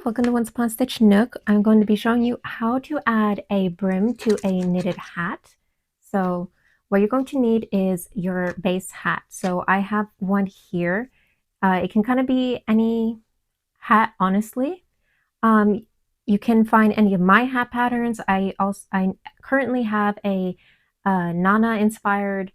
welcome to Once Upon a Stitch Nook. I'm going to be showing you how to add a brim to a knitted hat. So what you're going to need is your base hat. So I have one here. It can kind of be any hat, honestly. You can find any of my hat patterns. I currently have a Nana inspired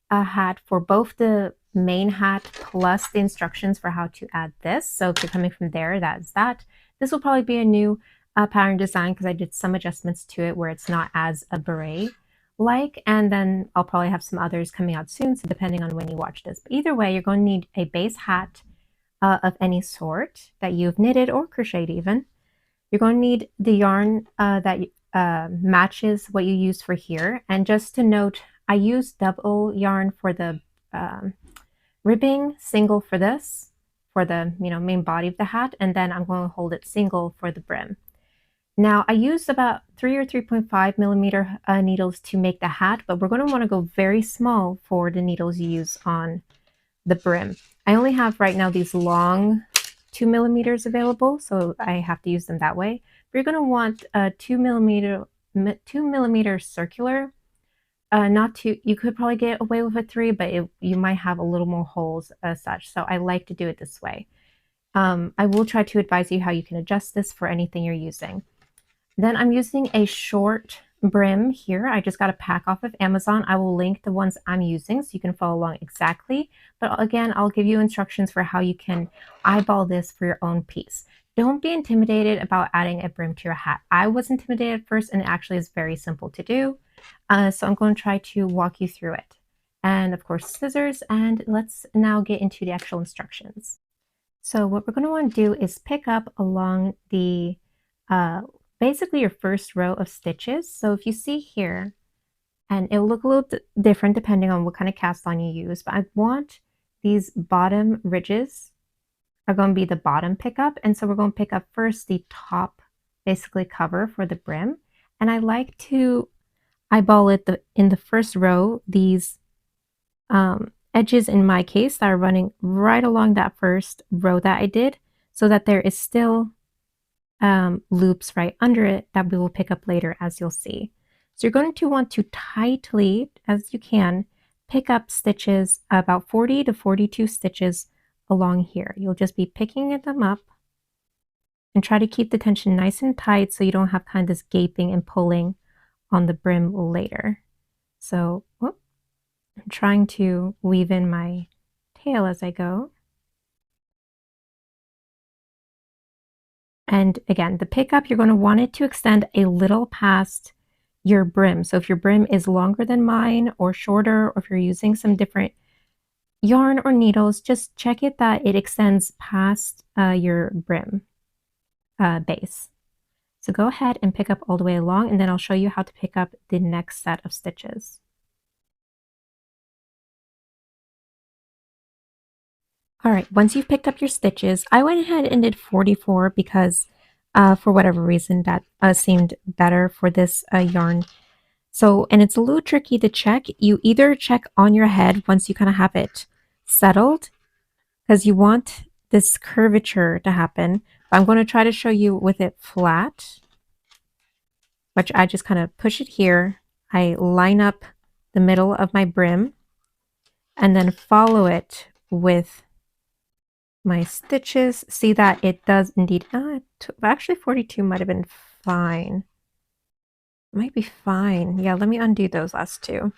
hat for both the main hat plus the instructions for how to add this. So if you're coming from there, that's that. This will probably be a new pattern design because I did some adjustments to it where it's not as a beret like, and then I'll probably have some others coming out soon, so depending on when you watch this. But either way, you're going to need a base hat of any sort that you've knitted or crocheted even. You're going to need the yarn that matches what you use for here. And just to note, I use double yarn for the ribbing, single for this, for the main body of the hat, and then I'm going to hold it single for the brim. Now I used about 3 or 3.5 millimeter needles to make the hat, but we're going to want to go very small for the needles you use on the brim. I only have right now these long 2 millimeters available, so I have to use them that way. But you're going to want a 2 millimeter circular. Not too, you could probably get away with a 3, but you might have a little more holes as such. So I like to do it this way. I will try to advise you how you can adjust this for anything you're using. Then I'm using a short brim here. I just got a pack off of Amazon. I will link the ones I'm using so you can follow along exactly. But again, I'll give you instructions for how you can eyeball this for your own piece. Don't be intimidated about adding a brim to your hat. I was intimidated at first, and it actually is very simple to do. So I'm going to try to walk you through it. And of course, scissors, and let's now get into the actual instructions. So what we're going to want to do is pick up along the basically your first row of stitches. So if you see here, and it'll look a little different depending on what kind of cast on you use, but I want these bottom ridges are going to be the bottom pickup. And so we're going to pick up first the top basically cover for the brim. And I like to eyeball it in the first row, these edges in my case that are running right along that first row that I did, so that there is still loops right under it that we will pick up later, as you'll see. So you're going to want to tightly, as you can, pick up stitches, about 40 to 42 stitches along here. You'll just be picking them up and try to keep the tension nice and tight so you don't have kind of this gaping and pulling on the brim later. So I'm trying to weave in my tail as I go. And again, the pickup, you're going to want it to extend a little past your brim. So if your brim is longer than mine or shorter, or if you're using some different yarn or needles, just check it that it extends past your brim base. So go ahead and pick up all the way along, and then I'll show you how to pick up the next set of stitches. All right, once you've picked up your stitches, I went ahead and did 44 because for whatever reason that seemed better for this yarn. So, and it's a little tricky to check. You either check on your head once you kind of have it settled, because you want this curvature to happen. But I'm going to try to show you with it flat, which I just kind of push it here. I line up the middle of my brim and then follow it with my stitches. See that it does indeed, actually 42 might have been fine. Might be fine. Yeah, let me undo those last two.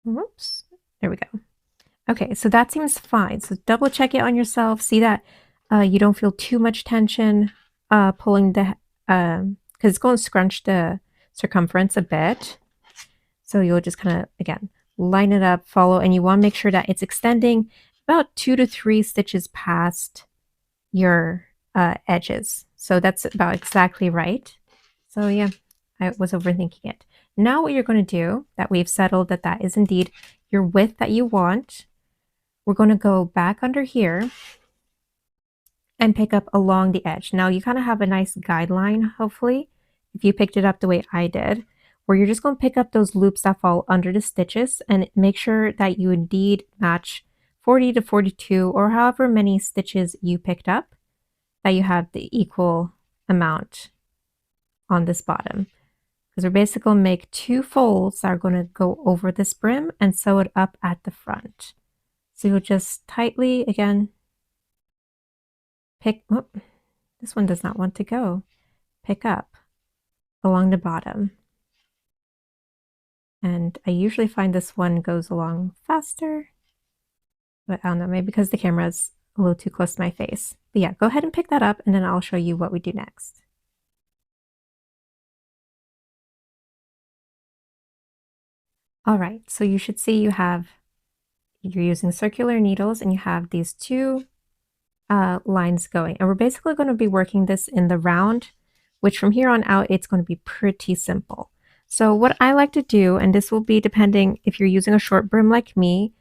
Whoops, there we go. Okay, so that seems fine. So double check it on yourself. See that you don't feel too much tension pulling the, because it's going to scrunch the circumference a bit. So you'll just kind of, again, line it up, follow, and you want to make sure that it's extending about 2 to 3 stitches past your edges. So that's about exactly right. So yeah, I was overthinking it. Now what you're going to do, that we've settled that that is indeed your width that you want, we're going to go back under here and pick up along the edge. Now you kind of have a nice guideline, hopefully, if you picked it up the way I did, where you're just going to pick up those loops that fall under the stitches and make sure that you indeed match 40 to 42 or however many stitches you picked up, that you have the equal amount on this bottom. Because we're basically going to make 2 folds that are going to go over this brim and sew it up at the front. So you'll just tightly, again, pick, oh, this one does not want to go, pick up along the bottom. And I usually find this one goes along faster, but I don't know, maybe because the camera is a little too close to my face. But yeah, go ahead and pick that up and then I'll show you what we do next. All right, so you should see you're using circular needles and you have these 2 lines going. And we're basically going to be working this in the round, which from here on out, it's going to be pretty simple. So what I like to do, and this will be depending if you're using a short brim like me,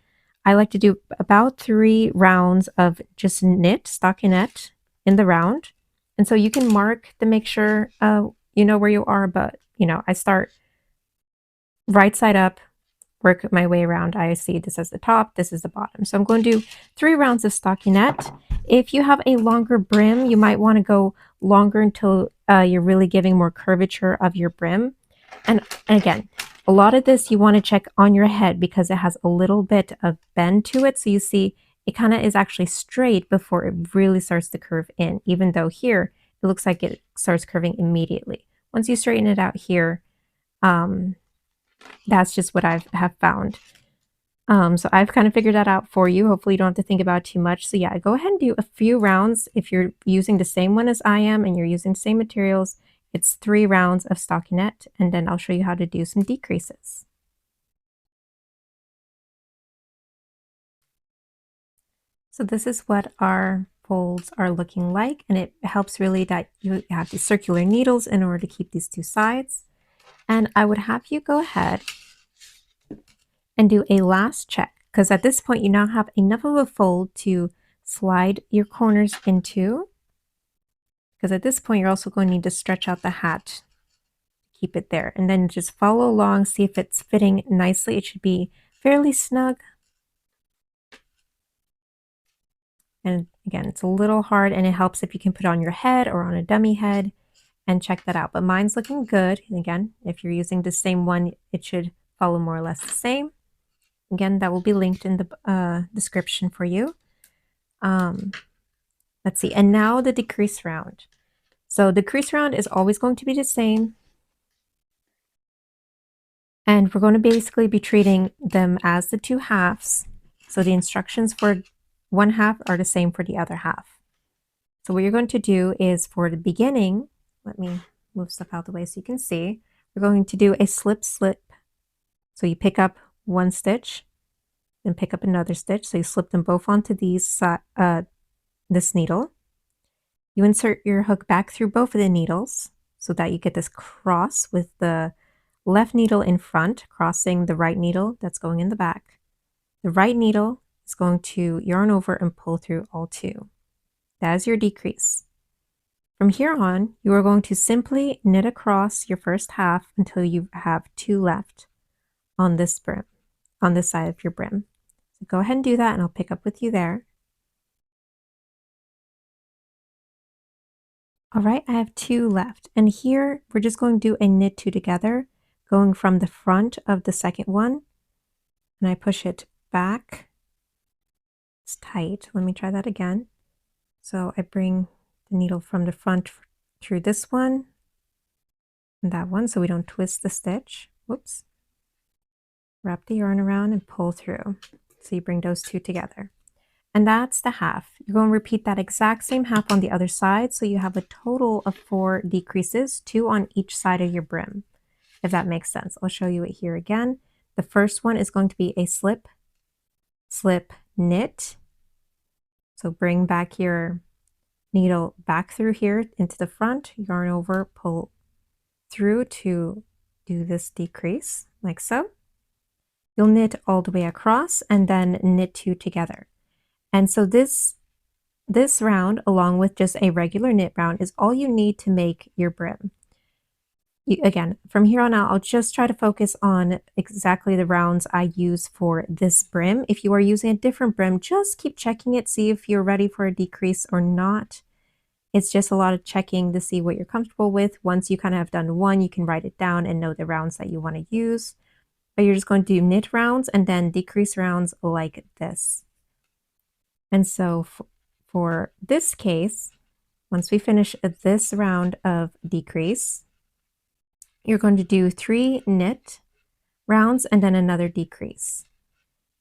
I like to do about 3 rounds of just knit, stockinette in the round. And so you can mark to make sure you know where you are, but you know, I start right side up, work my way around. I see this as the top, this is the bottom. So I'm going to do 3 rounds of stockinette. If you have a longer brim, you might want to go longer until you're really giving more curvature of your brim. And again, a lot of this you want to check on your head because it has a little bit of bend to it. So you see it kind of is actually straight before it really starts to curve in, even though here it looks like it starts curving immediately. Once you straighten it out here, that's just what I have found. So I've kind of figured that out for you. Hopefully you don't have to think about it too much. So yeah, go ahead and do a few rounds. If you're using the same one as I am and you're using the same materials, it's 3 rounds of stockinette, and then I'll show you how to do some decreases. So this is what our folds are looking like, and it helps really that you have these circular needles in order to keep these 2 sides. And I would have you go ahead and do a last check, because at this point you now have enough of a fold to slide your corners into, because at this point you're also going to need to stretch out the hat, keep it there, and then just follow along, see if it's fitting nicely. It should be fairly snug. And again, it's a little hard, and it helps if you can put it on your head or on a dummy head and check that out. But mine's looking good. And again, if you're using the same one, it should follow more or less the same. Again, that will be linked in the description for you. Let's see. And now the decrease round. So the decrease round is always going to be the same. And we're going to basically be treating them as the 2 halves. So the instructions for one half are the same for the other half. So what you're going to do is, for the beginning, let me move stuff out of the way so you can see, we're going to do a slip slip. So you pick up 1 stitch, then pick up another stitch. So you slip them both onto these this needle. You insert your hook back through both of the needles so that you get this cross with the left needle in front crossing the right needle that's going in the back. The right needle is going to yarn over and pull through all 2. That is your decrease. From here on, you are going to simply knit across your first half until you have 2 left on this brim, on this side of your brim. So go ahead and do that, and I'll pick up with you there. All right, I have 2 left, and here we're just going to do a knit 2 together, going from the front of the second one, and I push it back. It's tight. Let me try that again. So I bring the needle from the front through this one and that one, so we don't twist the stitch. Whoops. Wrap the yarn around and pull through. So you bring those 2 together. And that's the half. You're going to repeat that exact same half on the other side, so you have a total of 4 decreases, 2 on each side of your brim, if that makes sense. I'll show you it here again. The first one is going to be a slip, slip, knit. So bring back your needle back through here into the front, yarn over, pull through to do this decrease, like so. You'll knit all the way across and then knit 2 together. And so this round, along with just a regular knit round, is all you need to make your brim. again, from here on out, I'll just try to focus on exactly the rounds I use for this brim. If you are using a different brim, just keep checking it, see if you're ready for a decrease or not. It's just a lot of checking to see what you're comfortable with. Once you kind of have done one, you can write it down and know the rounds that you want to use. But you're just going to do knit rounds and then decrease rounds like this. And so for this case, once we finish this round of decrease, you're going to do 3 knit rounds and then another decrease.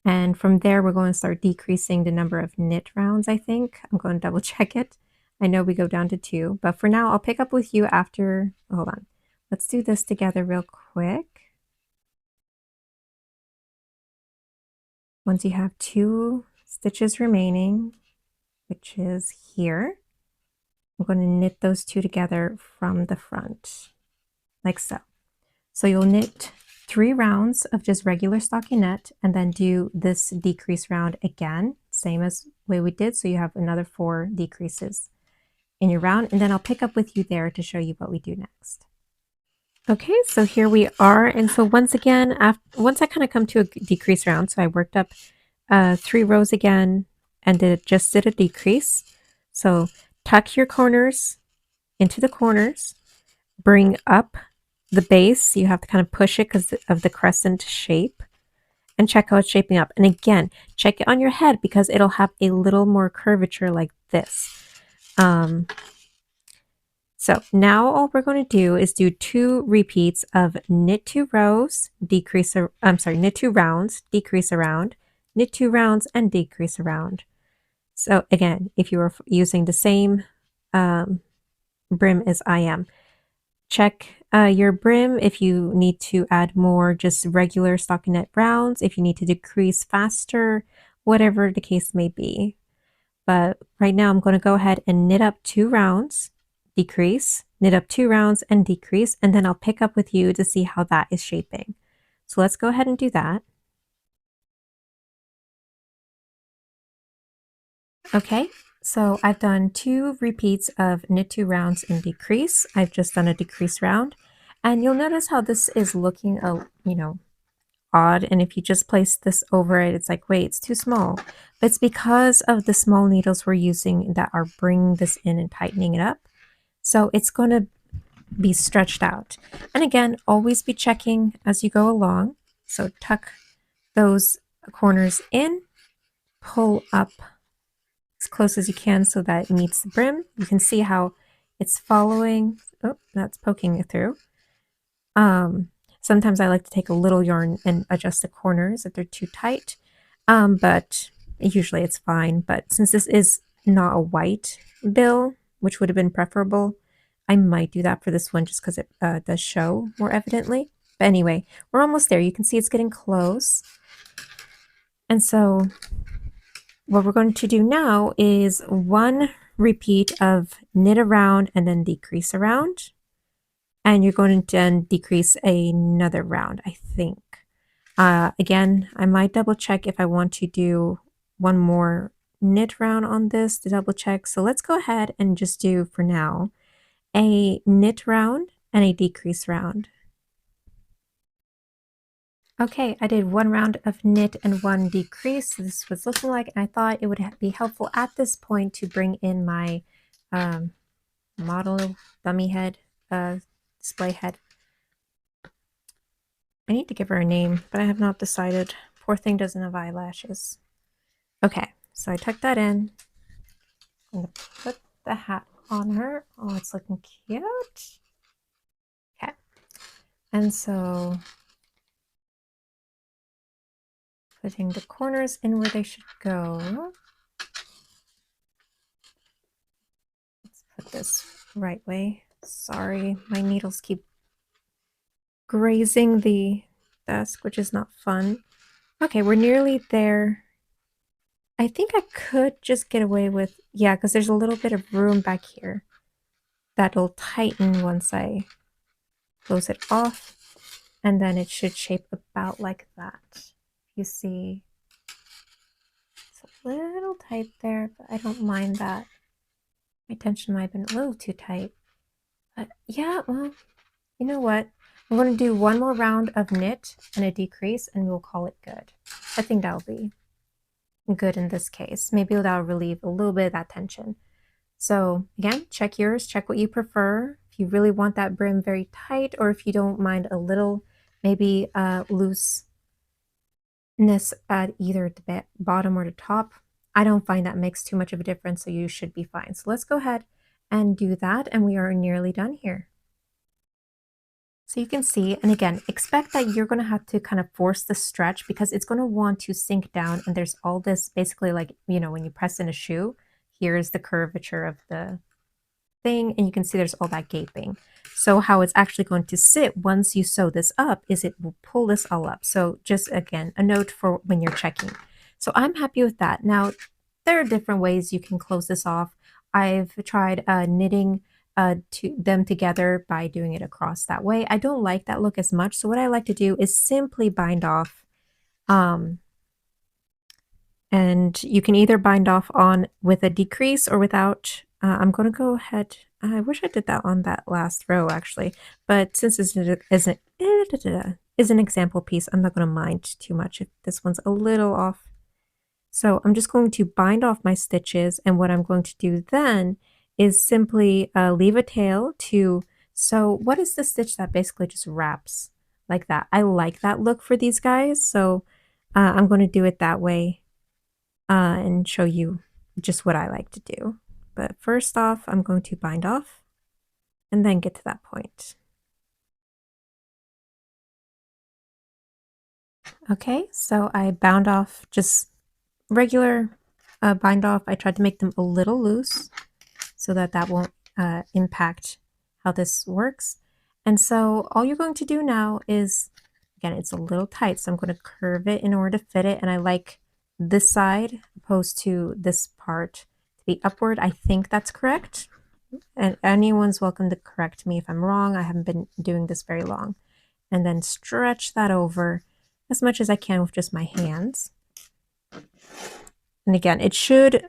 And from there, we're going to start decreasing the number of knit rounds, I think. I'm going to double check it. I know we go down to 2, but for now, I'll pick up with you after. Hold on. Let's do this together real quick. Once you have 2 stitches remaining, which is here, I'm going to knit those 2 together from the front, like so. So you'll knit 3 rounds of just regular stockinette and then do this decrease round again, same as way we did. So you have another 4 decreases in your round, and then I'll pick up with you there to show you what we do next. Okay, so here we are. And so once again, once I kind of come to a decrease round, so I worked up 3 rows again and just did a decrease. So tuck your corners into the corners, bring up the base. You have to kind of push it because of the crescent shape, and check how it's shaping up. And again, check it on your head because it'll have a little more curvature like this. So now all we're going to do is do 2 repeats of knit 2 rows, decrease, knit 2 rounds, decrease a round, knit 2 rounds, and decrease a round. So again, if you are using the same brim as I am, check your brim if you need to add more just regular stockinette rounds, if you need to decrease faster, whatever the case may be. But right now I'm going to go ahead and knit up 2 rounds, decrease, knit up 2 rounds and decrease, and then I'll pick up with you to see how that is shaping. So let's go ahead and do that. Okay, so I've done 2 repeats of knit 2 rounds and decrease. I've just done a decrease round, and you'll notice how this is looking, odd. And if you just place this over it, it's like, wait, it's too small. But it's because of the small needles we're using that are bringing this in and tightening it up. So it's going to be stretched out. And again, always be checking as you go along. So tuck those corners in, pull up as close as you can so that it meets the brim. You can see how it's following. Oh, that's poking it through. Sometimes I like to take a little yarn and adjust the corners if they're too tight, but usually it's fine. But since this is not a white bill, which would have been preferable, I might do that for this one just because it does show more evidently. But anyway, we're almost there. You can see it's getting close. And so what we're going to do now is 1 repeat of knit around and then decrease around. And you're going to then decrease another round, I think. Again, I might double check if I want to do 1 more knit round on this to double check. So let's go ahead and just do, for now, a knit round and a decrease round. Okay, I did 1 round of knit and 1 decrease. This was looking like, and I thought it would be helpful at this point to bring in my model dummy head, display head. I need to give her a name, but I have not decided. Poor thing doesn't have eyelashes. Okay, so I tucked that in. I'm going to put the hat on her. Oh, it's looking cute. Okay. And so putting the corners in where they should go. Let's put this right way. Sorry, my needles keep grazing the desk, which is not fun. Okay, we're nearly there. I think I could just get away with, yeah, because there's a little bit of room back here that'll tighten once I close it off, and then it should shape about like that. You see, it's a little tight there, but I don't mind that. My tension might have been a little too tight, but yeah, well, you know what? I'm going to do one more round of knit and a decrease, and we'll call it good. I think that'll be good in this case. Maybe that'll relieve a little bit of that tension. So again, check yours, check what you prefer. If you really want that brim very tight, or if you don't mind a little, maybe looseness at either the bottom or the top. I don't find that makes too much of a difference, so you should be fine. So let's go ahead and do that, and we are nearly done here. So you can see, and again, expect that you're going to have to kind of force the stretch because it's going to want to sink down, and there's all this basically like, you know, when you press in a shoe, here's the curvature of the thing, and you can see there's all that gaping. So how it's actually going to sit once you sew this up is it will pull this all up. So just again, a note for when you're checking. So I'm happy with that. Now, there are different ways you can close this off. I've tried knitting them together by doing it across that way. I don't like that look as much. So what I like to do is simply bind off. And you can either bind off on with a decrease or without. I'm going to go ahead. I wish I did that on that last row actually, but since this is an example piece, I'm not going to mind too much if this one's a little off. So I'm just going to bind off my stitches, and what I'm going to do then is simply leave a tail to sew. What is the stitch that basically just wraps like that? I like that look for these guys, so I'm going to do it that way and show you just what I like to do. But first off, I'm going to bind off and then get to that point. Okay, so I bound off just regular bind off. I tried to make them a little loose so that that won't impact how this works. And so all you're going to do now is, again, it's a little tight, so I'm going to curve it in order to fit it. And I like this side opposed to this part to be upward. I think that's correct. And anyone's welcome to correct me if I'm wrong. I haven't been doing this very long. And then stretch that over as much as I can with just my hands. And again, it should,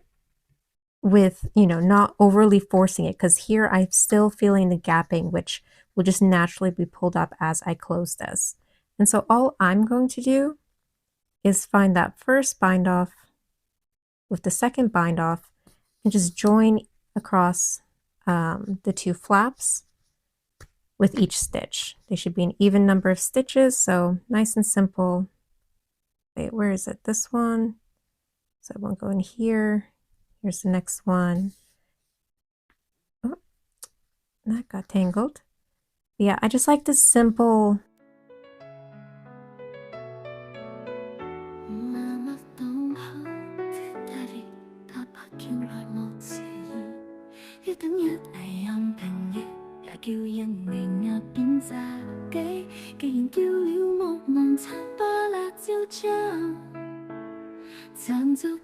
with, you know, not overly forcing it, because here I'm still feeling the gapping, which will just naturally be pulled up as I close this. And so all I'm going to do is find that first bind off with the second bind off and just join across the two flaps with each stitch. They should be an even number of stitches, so nice and simple. Wait, where is it? This one. So I won't go in here. Here's the next one. Oh, that got tangled. Yeah, I just like this simple.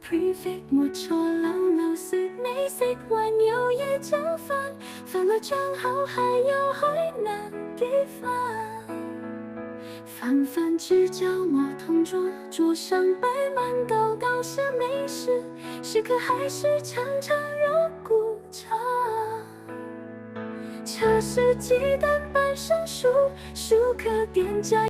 Prefect 沒錯，冷流說你食還有夜早飯，飯來張口還有海南雞飯，泛泛之交我同桌，桌上擺滿高高是美食，時刻還是常常肉骨茶，茶是雞蛋半生熟，熟可點加。